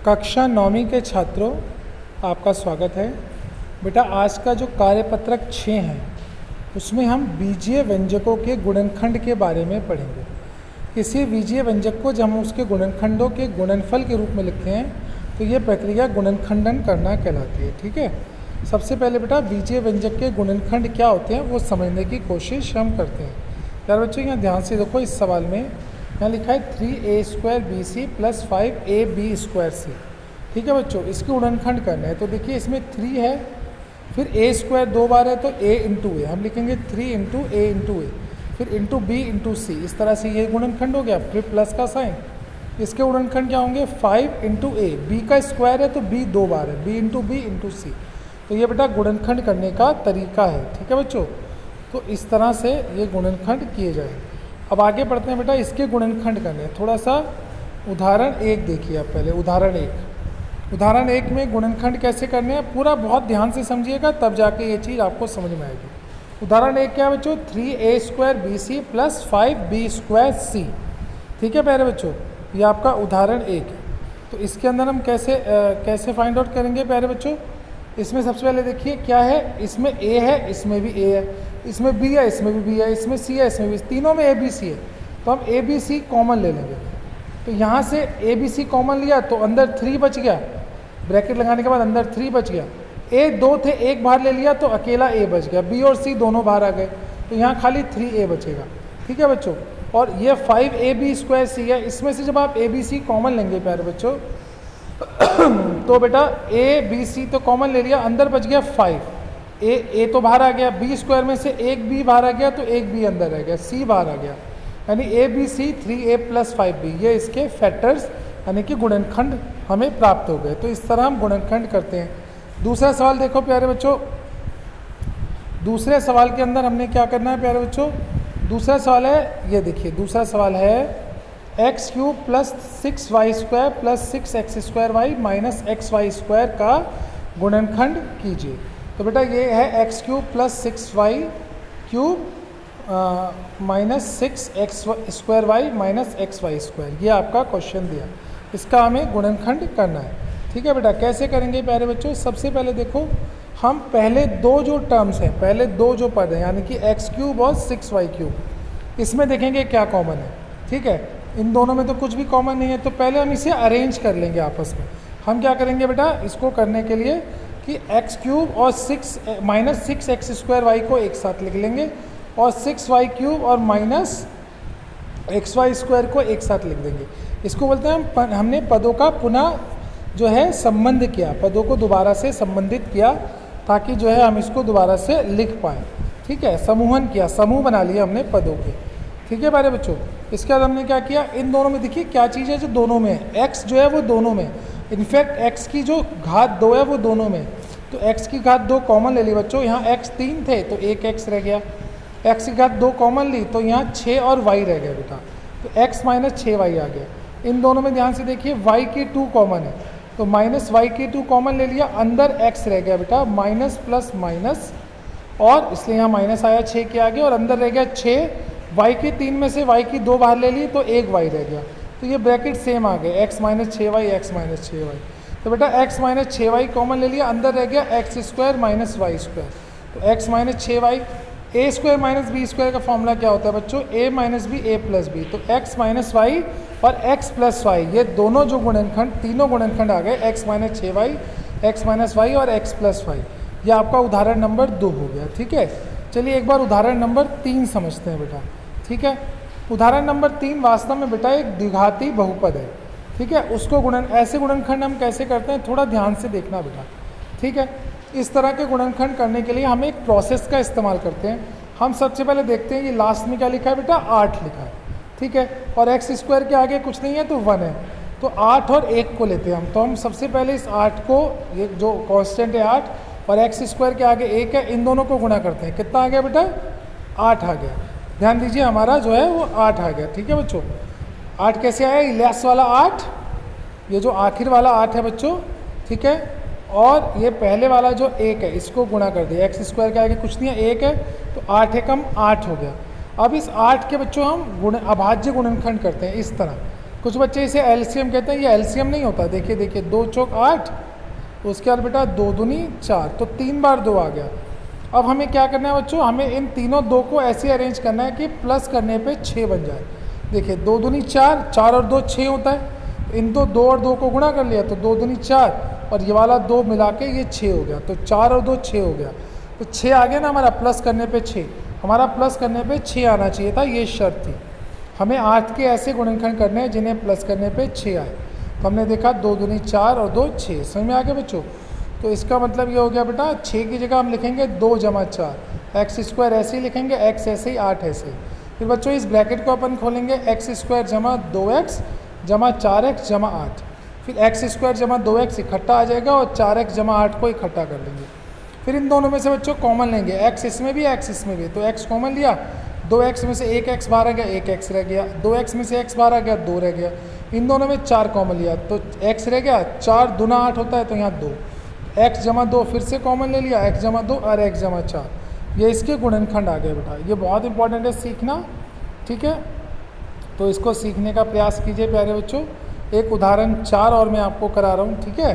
कक्षा नौवीं के छात्रों, आपका स्वागत है। बेटा आज का जो कार्यपत्रक 6 है उसमें हम बीजीय व्यंजकों के गुणनखंड के बारे में पढ़ेंगे। किसी बीजीय व्यंजक को जब हम उसके गुणनखंडों के गुणनफल के रूप में लिखते हैं तो ये प्रक्रिया गुणनखंडन करना कहलाती है। ठीक है, सबसे पहले बेटा बीजीय व्यंजक के गुणनखंड क्या होते हैं वो समझने की कोशिश हम करते हैं। यार बच्चों यहाँ ध्यान से देखो, इस सवाल में यहाँ लिखा है 3a² BC + 5ab²C। ठीक है बच्चों, इसके गुणनखंड करना है तो देखिए इसमें 3 है, फिर a² 2 बार है तो a × a, हम लिखेंगे 3 × a × a, फिर × b × c। इस तरह से ये गुणनखंड हो गया, फिर प्लस का साइन। इसके गुणनखंड क्या होंगे 5 × a, b का स्क्वायर है तो b 2 बार है, b × b × c। तो ये बेटा गुणनखंड करने का तरीका है। ठीक है बच्चों, तो इस तरह से ये गुणनखंड किए जाए। अब आगे बढ़ते हैं बेटा, इसके गुणनखंड करने हैं। थोड़ा सा उदाहरण 1 देखिए आप पहले। उदाहरण 1 में गुणनखंड कैसे करने हैं पूरा बहुत ध्यान से समझिएगा, तब जाके ये चीज़ आपको समझ में आएगी। उदाहरण 1 क्या है बच्चों, 3a² BC + 5b²C। ठीक है प्यारे बच्चों, ये आपका उदाहरण 1 है। तो इसके अंदर हम कैसे फाइंड आउट करेंगे प्यारे बच्चों। इसमें सबसे पहले देखिए क्या है, इसमें a है, इसमें भी a है, इसमें b है, इसमें भी b है, इसमें c है, इसमें भी, तीनों में a b c है। तो हम a b c कॉमन ले लेंगे। तो यहाँ से a b c कॉमन लिया तो अंदर 3 बच गया, ब्रैकेट लगाने के बाद अंदर 3 बच गया। a 2 थे, एक बाहर ले लिया तो अकेला a बच गया, b और c दोनों बाहर आ गए तो यहाँ खाली 3a बचेगा। ठीक है बच्चों, और ये 5ab²C है। इसमें से जब आप a b c कॉमन लेंगे प्यारे बच्चों तो बेटा a b c तो कॉमन ले लिया, अंदर बच गया 5, a तो बाहर आ गया, b² में से एक b बाहर आ गया तो एक b अंदर रह गया, c बाहर आ गया, यानी a b c 3a + 5b, ये इसके फैक्टर्स यानी कि गुणनखंड हमें प्राप्त हो गए। तो इस तरह हम गुणनखंड करते हैं। दूसरा सवाल देखो प्यारे बच्चों, दूसरे सवाल के अंदर हमने क्या करना है प्यारे बच्चों। दूसरा सवाल है, ये देखिए दूसरा सवाल है x³ + 6y² + 6x² - xy² का गुणनखंड कीजिए। तो बेटा ये है x³ + 6y³ -6x² xy², ये आपका क्वेश्चन दिया, इसका हमें गुणनखंड करना है। ठीक है बेटा, कैसे करेंगे प्यारे बच्चों। सबसे पहले देखो, हम पहले दो जो टर्म्स हैं, पहले दो जो पद हैं यानी कि x³ और 6y³, इसमें देखेंगे क्या कॉमन है। ठीक है, इन दोनों में तो कुछ भी कॉमन नहीं है, तो पहले हम इसे अरेंज कर लेंगे आपस में। हम क्या करेंगे बेटा, इसको करने के लिए कि x³ और 6x² y को एक साथ लिख लेंगे और 6y³ और -xy² को एक साथ लिख देंगे। इसको बोलते हैं हमने पदों का पुनः जो है संबंध किया, पदों को दोबारा से संबंधित किया ताकि जो है हम इसको दोबारा से लिख पाएँ। ठीक है, समूहन किया, समूह बना लिया हमने पदों के। ठीक है प्यारे बच्चों, इसके बाद हमने क्या किया, इन दोनों में देखिए क्या चीज़ है जो दोनों में है, x जो है वो दोनों में, इनफैक्ट x की जो घात 2 है वो दोनों में। तो x की घात 2 कॉमन ले ली बच्चों, यहाँ x 3 थे तो एक x रह गया, x की घात 2 कॉमन ली तो यहाँ 6 और y रह गया बेटा, तो x - 6y आ गया। इन दोनों में ध्यान से देखिए y की 2 कॉमन है तो -y की 2 कॉमन ले लिया, अंदर x रह गया बेटा, माइनस प्लस माइनस, और इसलिए यहाँ माइनस आया 6 के आगे, और अंदर रह गया 6, y की 3 में से y की 2 बाहर ले ली तो एक y रह गया, तो ये ब्रैकेट सेम आ गए, x - 6y x - 6y। तो बेटा x - 6y कॉमन ले लिया, अंदर रह गया x² - y², तो x - 6y, a² - b² का फॉर्मूला क्या होता है बच्चों, a - b a + b, तो x - y और x + y, ये दोनों जो गुणनखंड, तीनों गुणनखंड आ गए, x - 6y, x - y और x + y। ये आपका उदाहरण नंबर 2 हो गया। ठीक है, चलिए एक बार उदाहरण नंबर 3 समझते हैं बेटा। ठीक है, उदाहरण नंबर 3 वास्तव में बेटा एक द्विघाती बहुपद है। ठीक है, उसको ऐसे गुणनखंड हम कैसे करते हैं थोड़ा ध्यान से देखना बेटा। ठीक है, इस तरह के गुणनखंड करने के लिए हम एक प्रोसेस का इस्तेमाल करते हैं। हम सबसे पहले देखते हैं कि लास्ट में क्या लिखा है बेटा, 8 लिखा है। ठीक है, और x² के आगे कुछ नहीं है तो 1 है, तो 8 और 1 को लेते हैं हम। तो हम सबसे पहले इस 8 को, ये जो कांस्टेंट है 8 और x² के आगे 1 है, इन दोनों को गुणा करते हैं। कितना आ गया बेटा, 8 आ गया। ध्यान दीजिए हमारा जो है वो 8 आ गया। ठीक है बच्चों, 8 कैसे आया, लेस वाला 8, ये जो आखिर वाला 8 है बच्चों। ठीक है, और ये पहले वाला जो 1 है इसको गुणा कर दिया, x² के आगे कुछ नहीं है 1 है, तो 8 है कम 8 हो गया। अब इस 8 के बच्चों हम अभाज्य गुणनखंड करते हैं इस तरह। कुछ बच्चे इसे एलसीएम कहते हैं, ये एलसीएम नहीं होता। देखिए देखिए 2 चौक 8, उसके बाद बेटा 2 दूनी 4, तो 3 बार 2 आ गया। अब हमें क्या करना है बच्चों, हमें इन तीनों 2 को ऐसे अरेंज करना है कि प्लस करने पे 6 बन जाए। देखिए 2 दूनी 4, 4 और 2 6 होता है, इन 2 और 2 को गुणा कर लिया तो 2 दूनी 4 और ये वाला 2 मिला के ये 6 हो गया, तो 4 और 2 6 हो गया, तो 6 आ गया ना हमारा, प्लस करने पे 6, हमारा प्लस करने पे 6 आना चाहिए था, ये शर्त थी। हमें 8 के ऐसे गुणनखंड करने हैं जिन्हें प्लस करने पे 6 आए। तो हमने देखा 2 दूनी 4 और 2 6, समझ में आ गया बच्चों। तो इसका मतलब ये हो गया बेटा 6 की जगह हम लिखेंगे 2 जमा 4, एक्स स्क्वायर ऐसे ही लिखेंगे, एक्स ऐसे ही, 8 ऐसे ही। फिर बच्चों इस ब्रैकेट को अपन खोलेंगे, एक्स स्क्वायर जमा 2x जमा 4x जमा 8, फिर एक्स स्क्वायर जमा 2x इकट्ठा आ जाएगा और 4x जमा 8 को इकट्ठा कर लेंगे। फिर इन दोनों में से बच्चों कॉमन लेंगे, x इसमें भी x इसमें भी, तो x कॉमन लिया, 2x में से 1x बाहर आ गया, 1x रह गया, 2x में से x बाहर आ गया, 2 रह गया, इन दोनों में 4 कॉमन लिया तो x रह गया, 4 दूना 8 होता है तो यहाँ 2, x जमा 2 फिर से कॉमन ले लिया, x जमा 2 और x जमा 4, ये इसके गुणनखंड आ गए बेटा। ये बहुत इंपॉर्टेंट है सीखना, ठीक है। तो इसको सीखने का प्रयास कीजिए प्यारे बच्चों। एक उदाहरण 4 और मैं आपको करा रहा हूँ, ठीक है।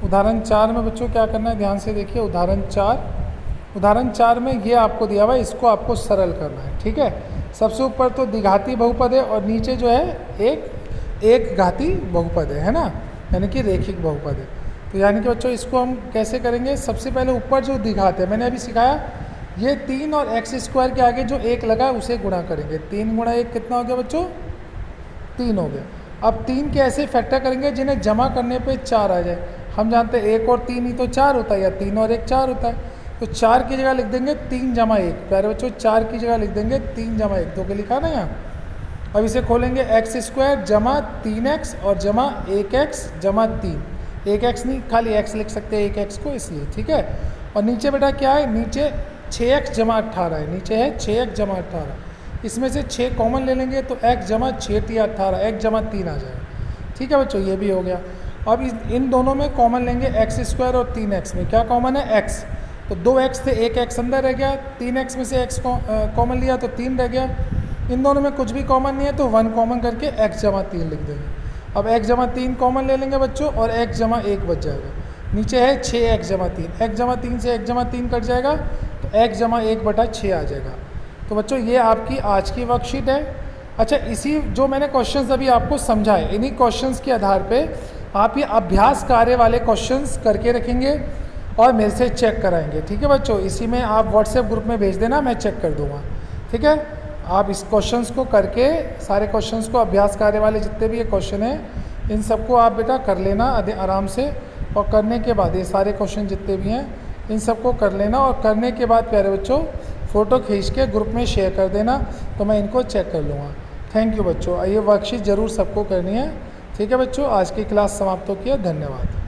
उदाहरण 4 में बच्चों क्या करना है, ध्यान से देखिए। उदाहरण 4 में ये आपको दिया हुआ है, इसको आपको सरल करना है, ठीक है। सबसे ऊपर तो द्विघाती बहुपद है और नीचे जो है एक घाती बहुपद है ना, यानी कि रेखिक बहुपद है। तो यानी कि बच्चों इसको हम कैसे करेंगे, सबसे पहले ऊपर जो द्विघात है मैंने अभी सिखाया, ये 3 और एक्स स्क्वायर के आगे जो 1 लगा है उसे गुणा करेंगे। 3 गुणा 1 कितना हो गया बच्चों, 3 हो गया। अब 3 के ऐसे फैक्टर करेंगे जिन्हें जमा करने पे 4 आ जाए। हम जानते हैं 1 और 3 ही तो 4 होता है, या 3 और 1 4 होता है। तो 4 की जगह लिख देंगे 3 जमा 1, प्यारे बच्चों 4 की जगह लिख देंगे 3 जमा 1, तो क्या लिखा ना यहाँ। अब इसे खोलेंगे, एक्स स्क्वायर जमा 3x और जमा 1x जमा 3, 1x नहीं खाली x लिख सकते हैं 1x को इसलिए, ठीक है। और नीचे बेटा क्या है, नीचे 6x जमा 18 है, नीचे है 6x जमा 18, इसमें से 6 कॉमन ले लेंगे तो x जमा 6 × 18, x जमा 3 आ जाएगा, ठीक है बच्चों, ये भी हो गया। अब इन दोनों में कॉमन लेंगे, एक्स स्क्वायर और 3x में क्या कॉमन है, x, तो 2x थे, 1x अंदर रह गया, 3x में से x कॉमन लिया तो 3 रह गया। इन दोनों में कुछ भी कॉमन नहीं है तो 1 कॉमन करके x जमा 3 लिख देंगे। अब x जमा 3 कॉमन ले लेंगे बच्चों और x जमा 1 बच जाएगा। नीचे है 6x जमा 3, x जमा 3 से x जमा 3 कट जाएगा तो x जमा 1/6 आ जाएगा। तो बच्चों ये आपकी आज की वर्कशीट है। अच्छा, इसी जो मैंने क्वेश्चंस अभी आपको समझाए, इन्हीं क्वेश्चंस के आधार पे आप ये अभ्यास कार्य वाले क्वेश्चंस करके रखेंगे और मेरे से चेक कराएंगे, ठीक है बच्चों। इसी में आप व्हाट्सएप ग्रुप में भेज देना, मैं चेक कर दूँगा, ठीक है। आप इस क्वेश्चंस को करके, सारे क्वेश्चंस को, अभ्यास कार्य वाले जितने भी ये क्वेश्चन हैं इन सबको आप बेटा कर लेना आराम से, और करने के बाद ये सारे क्वेश्चन जितने भी हैं इन सबको कर लेना, और करने के बाद प्यारे बच्चों फ़ोटो खींच के ग्रुप में शेयर कर देना तो मैं इनको चेक कर लूँगा। थैंक यू बच्चों, ये वर्कशीट ज़रूर सबको करनी है, ठीक है बच्चों। आज की क्लास समाप्त होती है, धन्यवाद।